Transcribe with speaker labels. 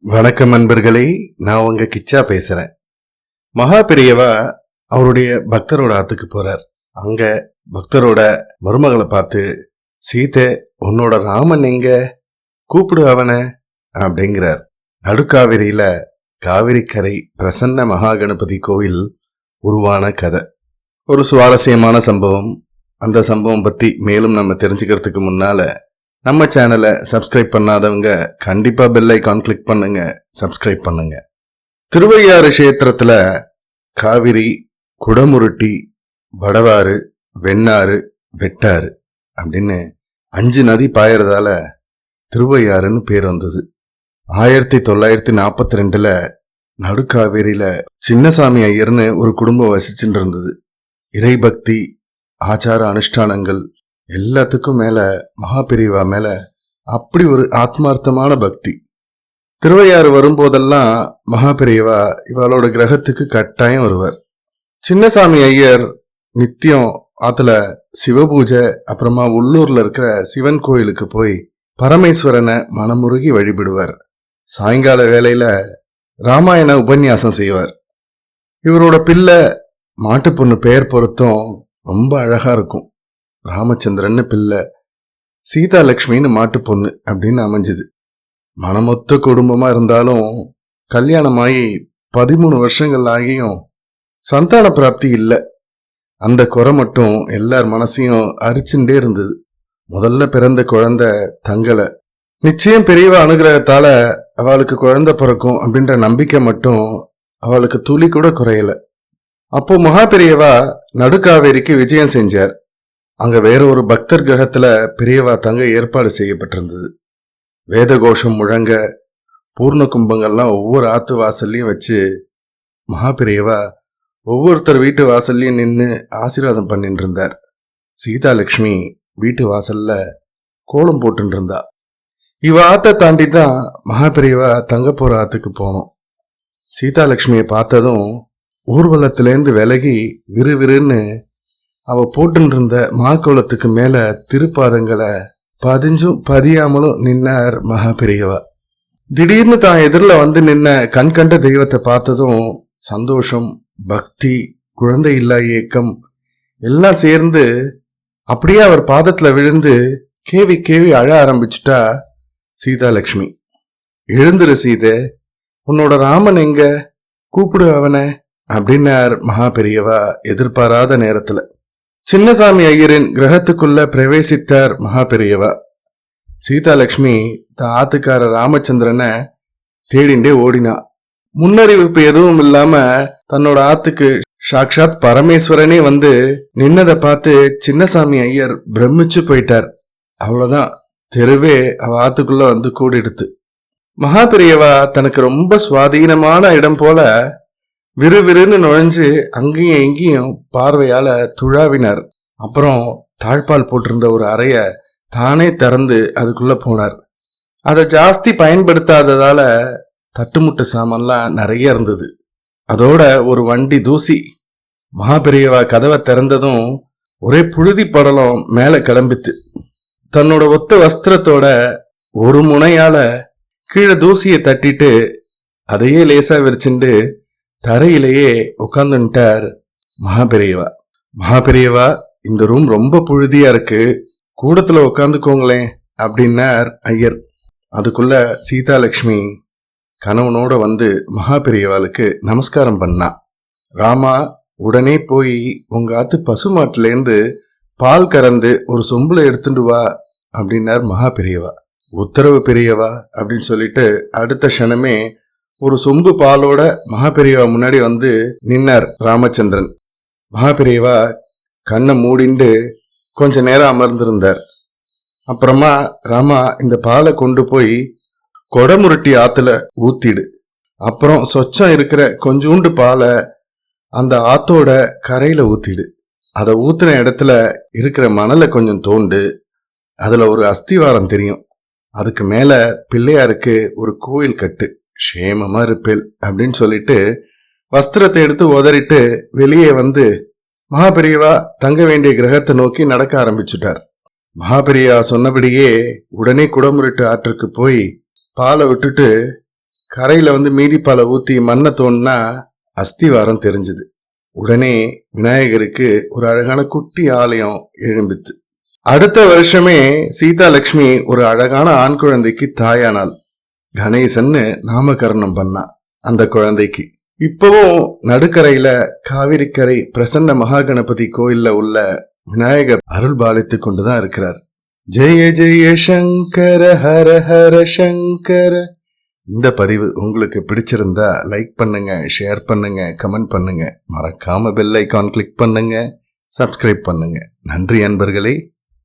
Speaker 1: வணக்கம் நண்பர்களே, நான் உங்க கிச்சா பேசுறேன். மகா பெரியவா அவருடைய பக்தரோட ஆத்துக்கு போறார். அங்க பக்தரோட மருமகளை பார்த்து, சீதை உன்னோட ராமன் எங்க, கூப்பிடு அவனை அப்படிங்கிறார். நடுக்காவிரியில காவிரிக்கரை பிரசன்ன மகா கணபதி கோவில் உருவான கதை. ஒரு சுவாரஸ்யமான சம்பவம். அந்த சம்பவம் பத்தி மேலும் நம்ம தெரிஞ்சுக்கிறதுக்கு முன்னால நம்ம சேனலை சப்ஸ்கிரைப் பண்ணாதவங்க கண்டிப்பா பெல் ஐகான் கிளிக் பண்ணுங்க, சப்ஸ்கிரைப் பண்ணுங்க. திருவையாறு கஷேத்திரத்துல காவிரி, குடமுருட்டி, வடவாறு, வெண்ணாறு, வெட்டாறு அப்படின்னு 5 நதி பாயறதால திருவையாறுன்னு பேர் வந்தது. 1942ல நடுக்காவேரியில சின்னசாமி ஐயர்னு ஒரு குடும்பம் வசிச்சுட்டு இருந்தது. இறைபக்தி, ஆச்சார அனுஷ்டானங்கள் எல்லாத்துக்கும் மேல மகா பெரியவா மேல அப்படி ஒரு ஆத்மார்த்தமான பக்தி. திருவையாறு வரும்போதெல்லாம் மகா பெரியவா இவளோட கிரகத்துக்கு கட்டாயம் வருவார். சின்னசாமி ஐயர் நித்தியம் ஆத்துல சிவபூஜை, அப்புறமா உள்ளூர்ல இருக்கிற சிவன் கோயிலுக்கு போய் பரமேஸ்வரனை மனமுருகி வழிபடுவார். சாயங்கால வேளையில ராமாயண உபன்யாசம் செய்வார். இவரோட பிள்ளை மாட்டு பொண்ணு பெயர் பொருத்தம் ரொம்ப அழகா இருக்கும். ராமச்சந்திரன்னு பிள்ளை, சீதா லட்சுமின்னு மாட்டு பொண்ணு அப்படின்னு அமைஞ்சுது. மனமொத்த குடும்பமா இருந்தாலும் கல்யாணமாகி 13 வருஷங்கள் ஆகியும் சந்தான பிராப்தி இல்லை. அந்த குறை மட்டும் எல்லார் மனசையும் அரிச்சுட்டே இருந்தது. முதல்ல பிறந்த குழந்தை தங்கலை. நிச்சயம் பெரியவா அனுகிரகத்தால அவளுக்கு குழந்தை பிறக்கும் அப்படின்ற நம்பிக்கை மட்டும் அவளுக்கு துளி கூட குறையல. அப்போ மகா பெரியவா நடுக்காவேரிக்கு விஜயம் செஞ்சார். அங்க வேற ஒரு பக்தர் கிரகத்துல பெரியவா தங்க ஏற்பாடு செய்யப்பட்டிருந்தது. வேத கோஷம் முழங்க, பூர்ண கும்பங்கள்லாம் ஒவ்வொரு ஆத்து வாசல்லையும் வச்சு மகா பெரியவா ஒவ்வொருத்தர் வீட்டு வாசல்லையும் நின்று ஆசீர்வாதம் பண்ணிட்டு இருந்தார். சீதா லட்சுமி வீட்டு வாசல்ல கோலம் போட்டு இருந்தா. இவ ஆத்தை தாண்டி தான் மகா பெரியவா தங்க போற ஆத்துக்கு போனோம். சீதா லட்சுமியை பார்த்ததும் ஊர்வலத்திலேருந்து விலகி விறுவிறுன்னு அவ போட்டு இருந்த மாக்கோலத்துக்கு மேல திருப்பாதங்களை பதிஞ்சும் பதியாமலும் நின்னார் மகா பெரியவா. திடீர்னு தான் எதிரில் வந்து நின்ன கண்கண்ட தெய்வத்தை பார்த்ததும் சந்தோஷம், பக்தி, குழந்தை இல்லா ஏக்கம் எல்லாம் சேர்ந்து அப்படியே அவர் பாதத்துல விழுந்து கேவி கேவி அழ ஆரம்பிச்சுட்டா சீதா லட்சுமி. எழுந்துரு சீதை, உன்னோட ராமன் எங்க, கூப்பிடு அவனை அப்படின்னார் மகா பெரியவா எதிர்பாராத நேரத்துல. சின்னசாமி ஐயரின் கிரகத்துக்குள்ள பிரவேசித்தார் மகா பெரியவா. சீதா லட்சுமி ஆத்துக்கார ராமச்சந்திரனை தேடிண்டே ஓடினா. முன்னறிவிப்பு எதுவும் இல்லாம தன்னோட ஆத்துக்கு சாக்ஷாத் பரமேஸ்வரனே வந்து நின்னதை பார்த்து சின்னசாமி ஐயர் பிரமிச்சு போயிட்டார். அவ்வளவுதான், தெருவே அவ ஆத்துக்குள்ள வந்து கூடிடுத்து. மகா பெரியவா தனக்கு ரொம்ப சுவாதீனமான இடம் போல விறுவிறுன்னு நுழைஞ்சு அங்கேயும் எங்கேயும் பார்வையால துழாவினார். அப்புறம் தாழ்பால் போட்டிருந்த ஒரு அறைய தானே திறந்து அதுக்குள்ள போனார். அதை ஜாஸ்தி பயன்படுத்தாததால தட்டுமுட்டு சாமான்லாம் நிறைய இருந்தது. அதோட ஒரு வண்டி தூசி. மகா பெரியவா கதவை திறந்ததும் ஒரே புழுதி படலம் மேல கிளம்பித்து. தன்னோட ஒத்த வஸ்திரத்தோட ஒரு முனையால கீழே தூசியை தட்டிட்டு அதையே லேசா விரிச்சுண்டு தரையிலேயே உட்கார்ந்துட்டார் மகா பெரியவா. மகா பெரியவா, இந்த ரூம் ரொம்ப புழுதியா இருக்கு, கூடத்துல உட்காந்துக்கோங்களேன் அப்படின்னார் ஐயர். அதுக்குள்ள சீதா லட்சுமி கணவனோட வந்து மகா பெரியவாளுக்கு நமஸ்காரம் பண்ணா. ராமா, உடனே போய் உங்க ஆத்து பசுமாட்டிலேருந்து பால் கறந்து ஒரு சொம்புல எடுத்துட்டு வா அப்படின்னார் மகா பெரியவா. உத்தரவு பெரியவா அப்படின்னு சொல்லிட்டு அடுத்த க்ஷணமே ஒரு சொம்பு பாலோட மகா பெரியவா முன்னாடி வந்து நின்னார் ராமச்சந்திரன். மகா பெரியவா கண்ணை மூடிண்டு கொஞ்ச நேரம் அமர்ந்திருந்தார். அப்புறமா, ராமா, இந்த பாலை கொண்டு போய் கொடமுருட்டி ஆத்துல ஊத்திடு. அப்புறம் சொச்சம் இருக்கிற கொஞ்சூண்டு பாலை அந்த ஆத்தோட கரையில ஊத்திடு. அதை ஊத்துன இடத்துல இருக்கிற மணலை கொஞ்சம் தோண்டு, அதுல ஒரு அஸ்திவாரம் தெரியும். அதுக்கு மேல பிள்ளையாருக்கு ஒரு கோயில் கட்டு, க்ஷேமமா இருப்பேல் அப்படின்னு சொல்லிட்டு வஸ்திரத்தை எடுத்து உதறிட்டு வெளியே வந்து மகா பெரியவா தங்க வேண்டிய கிரகத்தை நோக்கி நடக்க ஆரம்பிச்சுட்டார். மகா பெரியவா சொன்னபடியே உடனே குடமுருட்டு ஆற்றுக்கு போய் பாலை விட்டுட்டு கரையில மீதிப்பாலை ஊத்தி மண்ணை தோண்டினா அஸ்திவாரம் தெரிஞ்சுது. உடனே விநாயகருக்கு ஒரு அழகான குட்டி ஆலயம் எழும்பித்து. அடுத்த வருஷமே சீதா லட்சுமி ஒரு அழகான ஆண் குழந்தைக்கு தாயானாள். கணேசன்னு நாமகரணம் பண்ணா அந்த குழந்தைக்கு. இப்பவும் நடுக்கரையில காவிரிக்கரை பிரசன்ன மகாகணபதி கோயில்ல உள்ள விநாயகர் அருள் பாலித்து கொண்டுதான் இருக்கிறார். ஜெய ஜெய சங்கர ஹர ஹர சங்கர. இந்த பதிவு உங்களுக்கு பிடிச்சிருந்தா லைக் பண்ணுங்க, ஷேர் பண்ணுங்க, கமெண்ட் பண்ணுங்க. மறக்காம பெல் ஐகான் கிளிக் பண்ணுங்க, சப்ஸ்கிரைப் பண்ணுங்க. நன்றி அன்பர்களே.